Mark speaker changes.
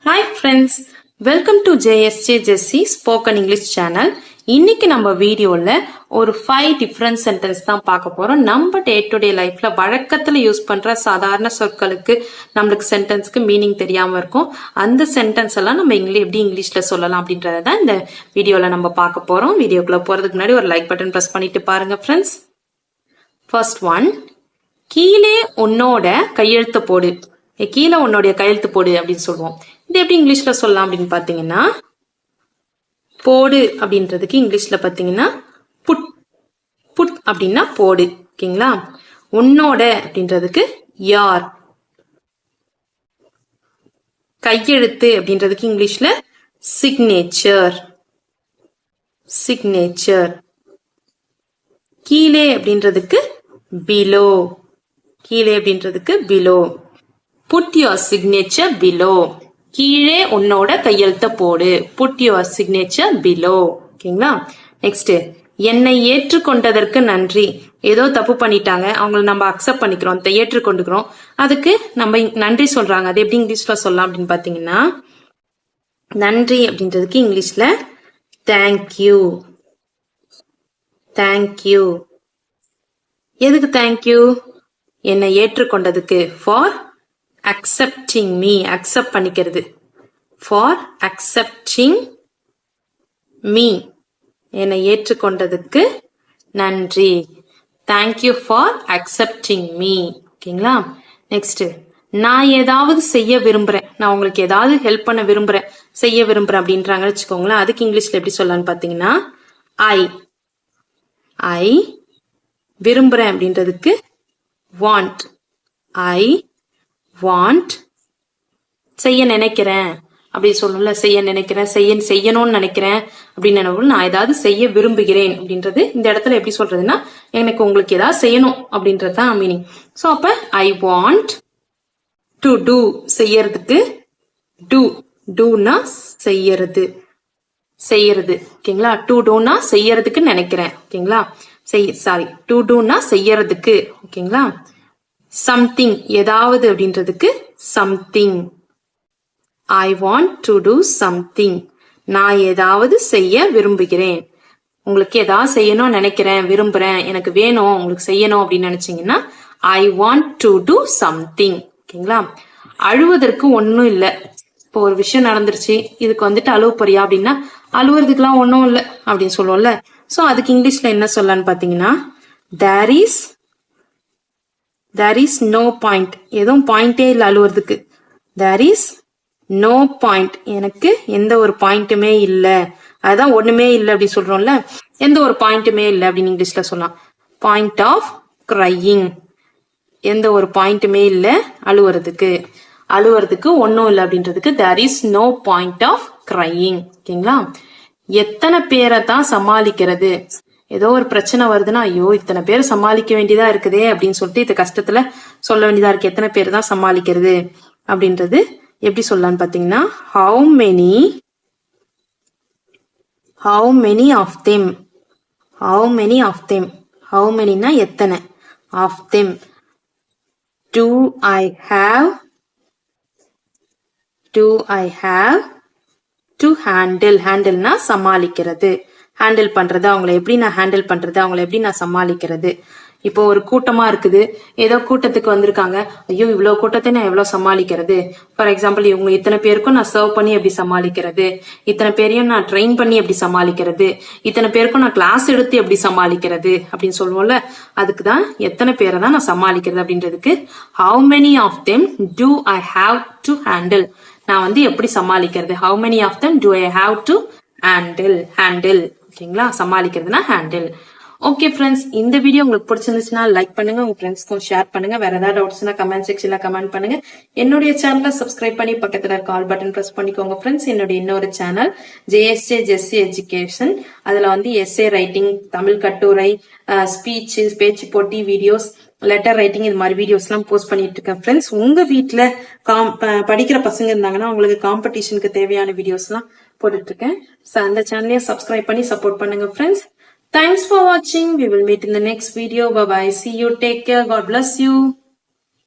Speaker 1: Hi friends, welcome to JSJ Jessie Spoken English channel. இன்னைக்கு நம்ம வீடியோல ஒரு 5 டிஃபரண்ட் சென்டென்ஸ் தான் பார்க்க போறோம். நம்ம டே டு டே லைஃப்ல வழக்கத்துல யூஸ் பண்ற சாதாரண சொற்களுக்கு நம்மளுக்கு சென்டென்ஸ்க்கு மீனிங் தெரியாம இருக்கும். அந்த சென்டென்ஸ் எல்லாம் நம்ம எப்படி இங்கிலீஷ்ல சொல்லலாம் அப்படின்றத தான் இந்த வீடியோல நம்ம பார்க்க போறோம். வீடியோக்குள்ள போறதுக்கு முன்னாடி ஒரு லைக் பட்டன் பிரஸ் பண்ணிட்டு பாருங்க ஃப்ரெண்ட்ஸ். ஃபர்ஸ்ட் ஒன், கீழே உன்னோட கையெழுத்து போடு. கீழே உன்னுடைய கையெழுத்து போடு அப்படின்னு சொல்லுவோம். இது எப்படி இங்கிலீஷ்ல சொல்லலாம் அப்படின்னு பாத்தீங்கன்னா, போடு அப்படின்றதுக்கு இங்கிலீஷ்ல பாத்தீங்கன்னா புட். புட் அப்படின்னா போடு. ஓகேங்களா? உன்னோட அப்படின்றதுக்கு யார். கையெழுத்து அப்படின்றதுக்கு இங்கிலீஷ்ல சிக்னேச்சர். சிக்னேச்சர். கீழே அப்படின்றதுக்கு பிலோ. கீழே அப்படின்றதுக்கு below. Put your signature below. கீழே உன்னோட கையெழுத்த போடு. Put your signature below. ஓகேங்களா? நெக்ஸ்ட், என்னை ஏற்றுக்கொண்டதற்கு நன்றி. ஏதோ தப்பு பண்ணிட்டாங்க, அவங்கள நம்ம அக்செப்ட் பண்ணிக்கிறோம், ஏற்றுக்கொண்டுக்கிறோம், அதுக்கு நம்ம நன்றி சொல்றாங்க. அது எப்படி இங்கிலீஷ்ல சொல்லலாம் அப்படின்னு பாத்தீங்கன்னா, நன்றி அப்படின்றதுக்கு இங்கிலீஷ்ல தேங்க்யூ. தேங்க்யூ. எதுக்கு தேங்க்யூ? என்னை ஏற்றுக்கொண்டதுக்கு. For accepting me. accept பண்ணிக்கிறது. for accepting me. என்னை ஏற்றுக்கொண்டதுக்கு நன்றி. thank you for accepting me. ஓகேங்களா? நெக்ஸ்ட், நான் ஏதாவது செய்ய விரும்புறேன், நான் உங்களுக்கு ஏதாவது ஹெல்ப் பண்ண விரும்புறேன், செய்ய விரும்புறேன் அப்படின்றாங்க வச்சுக்கோங்களேன். அதுக்கு இங்கிலீஷ்ல எப்படி சொல்லலாம்னு பாத்தீங்கன்னா, ஐ விரும்புறேன் அப்படின்றதுக்கு want. ஐ want. செய்ய நினைக்கிறேன் அப்படி சொல்லணும்ல, செய்ய நினைக்கிறேன், செய்யணும்னு நினைக்கிறேன் அப்படின்னு நான் ஏதாவது செய்ய விரும்புகிறேன் அப்படின்றது இந்த இடத்துல எப்படி சொல்றதுன்னா, எனக்கு உங்களுக்கு ஏதாவது செய்யணும் அப்படின்றது தான் மீனிங். ஸோ அப்ப ஐ வாண்ட் டு டூ, செய்யறதுக்கு டூ. டூனா செய்யறது. செய்யறது. ஓகேங்களா? டு டூனா செய்யறதுக்கு நினைக்கிறேன். ஓகேங்களா? சாரி, டு டூனா செய்யறதுக்கு. ஓகேங்களா? சம்திங், ஏதாவது அப்படின்றதுக்கு something. I want to do something. நான் ஏதாவது செய்ய விரும்புகிறேன். உங்களுக்கு ஏதாவது செய்யணும் நினைக்கிறேன், விரும்புறேன், எனக்கு வேணும், உங்களுக்கு செய்யணும் அப்படின்னு நினைச்சீங்கன்னா I want to do something. ஓகேங்களா? அழுவதற்கு ஒன்னும் இல்லை. இப்போ ஒரு விஷயம் நடந்துருச்சு, இதுக்கு வந்துட்டு அழுவ போறியா அப்படின்னா, அழுவுறதுக்குலாம் ஒன்னும் இல்லை அப்படின்னு சொல்லுவோம்ல. சோ அதுக்கு இங்கிலீஷ்ல என்ன சொல்லலான்னு பாத்தீங்கன்னா, there is no point. எதுவும் பாயிண்டே இல்லை அழுவுறதுக்கு. there is no point. எனக்கு எந்த ஒரு பாயிண்ட்டுமே இல்லை. அதுதான் ஒண்ணுமே இல்லை அப்படி சொல்றோம்ல, எந்த ஒரு பாயிண்ட்டுமே இல்லை அப்படின்னு இங்கிலீஷ்ல சொல்லலாம். Point of crying. எந்த ஒரு பாயிண்ட்டுமே இல்லை அழுவுறதுக்கு. அழுவுறதுக்கு ஒன்னும் இல்லை அப்படின்றதுக்கு there is no point of crying. ஓகேங்களா? எத்தனை பேரை தான் சமாளிக்கிறது. ஏதோ ஒரு பிரச்சனை வருதுன்னா, ஐயோ இத்தனை பேர் சமாளிக்க வேண்டியதா இருக்குதே அப்படின்னு சொல்லிட்டு இந்த கஷ்டத்துல சொல்ல வேண்டியதா இருக்கு. எத்தனை பேர் தான் சமாளிக்கிறது அப்படின்றது எப்படி சொல்லலாம்னு பாத்தீங்கன்னா, how many of them. how many of them. how manyனா எத்தனை. of them. do I have to handle. handleனா சமாளிக்கிறது. ஹேண்டில் பண்றது, அவங்களை எப்படி நான் ஹேண்டில் பண்றது, அவங்களை எப்படி நான் சமாளிக்கிறது. இப்போ ஒரு கூட்டமா இருக்குது, ஏதோ கூட்டத்துக்கு வந்திருக்காங்க, ஐயோ இவ்வளவு கூட்டத்தை நான் எவ்வளவு சமாளிக்கிறது. ஃபார் எக்ஸாம்பிள், இவங்க இத்தனை பேருக்கும் நான் சர்வ் பண்ணி எப்படி சமாளிக்கிறது, இத்தனை பேரையும் நான் ட்ரெயின் பண்ணி எப்படி சமாளிக்கிறது, இத்தனை பேருக்கும் நான் கிளாஸ் எடுத்து எப்படி சமாளிக்கிறது அப்படின்னு சொல்லுவோம்ல. அதுக்குதான் எத்தனை பேரை தான் நான் சமாளிக்கிறது அப்படின்றதுக்கு how many of them do I have to handle. நான் எப்படி சமாளிக்கிறது. how many of them do I have to handle. ஓகேங்களா? சமாளிக்கிறதுனா ஹேண்டில். ஓகே ஃப்ரெண்ட்ஸ், இந்த வீடியோ உங்களுக்கு பிடிச்சிருந்துச்சுன்னா லைக் பண்ணுங்க, உங்க ஃப்ரெண்ட்ஸ்க்கும் ஷேர் பண்ணுங்க. வேற ஏதாவது டவுட்ஸ்னா கமெண்ட் செக்ஷன்ல கமெண்ட் பண்ணுங்க. என்னுடைய சேனலை சப்ஸ்கிரைப் பண்ணி பக்கத்துல கால் பட்டன் பிரஸ் பண்ணிக்கோங்க ஃப்ரெண்ட்ஸ். என்னுடைய இன்னொரு சேனல் JSJ Jessie எஜுகேஷன். அதுல எஸ்ஏ ரைட்டிங், தமிழ் கட்டுரை, ஸ்பீச், பேச்சு போட்டி வீடியோஸ், லெட்டர் ரைட்டிங், இது மாதிரி வீடியோஸ் எல்லாம் போஸ்ட் பண்ணிட்டு இருக்கேன் ஃப்ரெண்ட்ஸ். உங்க வீட்டுல படிக்கிற பசங்க இருந்தாங்கன்னா உங்களுக்கு காம்படிஷனுக்கு தேவையான வீடியோஸ் எல்லாம் போட்டுட்டு இருக்கேன். அந்த சேனலையும் சப்ஸ்கிரைப் பண்ணி சப்போர்ட் பண்ணுங்க friends. Thanks for watching. We will meet in the next video. Bye bye. See you. Take care. God bless you.